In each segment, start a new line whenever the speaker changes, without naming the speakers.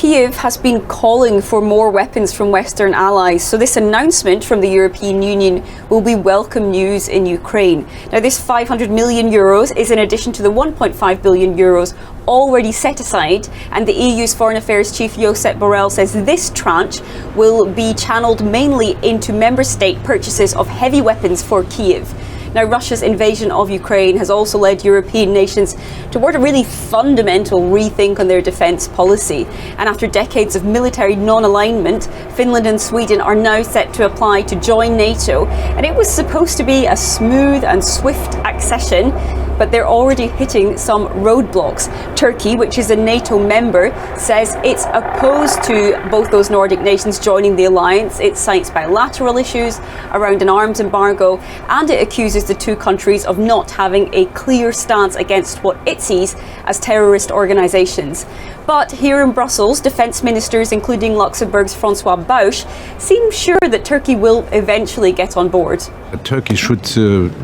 Kyiv has been calling for more weapons from Western allies, so this announcement from the European Union will be welcome news in Ukraine. Now, this €500 million is in addition to the €1.5 billion already set aside, and the EU's Foreign Affairs Chief Josep Borrell says this tranche will be channeled mainly into member state purchases of heavy weapons for Kyiv. Now, Russia's invasion of Ukraine has also led European nations toward a really fundamental rethink on their defence policy. And after decades of military non-alignment, Finland and Sweden are now set to apply to join NATO. And it was supposed to be a smooth and swift accession, but they're already hitting some roadblocks. Turkey, which is a NATO member, says it's opposed to both those Nordic nations joining the alliance. It cites bilateral issues around an arms embargo, and it accuses the two countries of not having a clear stance against what it sees as terrorist organisations. But here in Brussels, defence ministers, including Luxembourg's Francois Bausch, seem sure that Turkey will eventually get on board.
Turkey should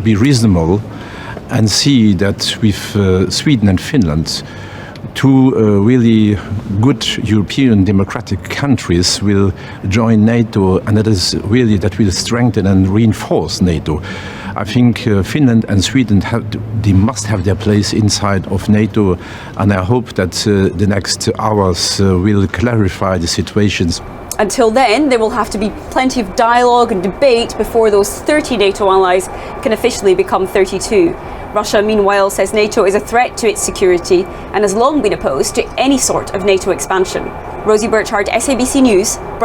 be reasonable and see that with Sweden and Finland, two really good European democratic countries will join NATO, and that will strengthen and reinforce NATO. I think Finland and Sweden must have their place inside of NATO, and I hope that the next hours will clarify the situations.
Until then, there will have to be plenty of dialogue and debate before those 30 NATO allies can officially become 32. Russia, meanwhile, says NATO is a threat to its security and has long been opposed to any sort of NATO expansion. Rosie Burchard, SABC News, Brussels.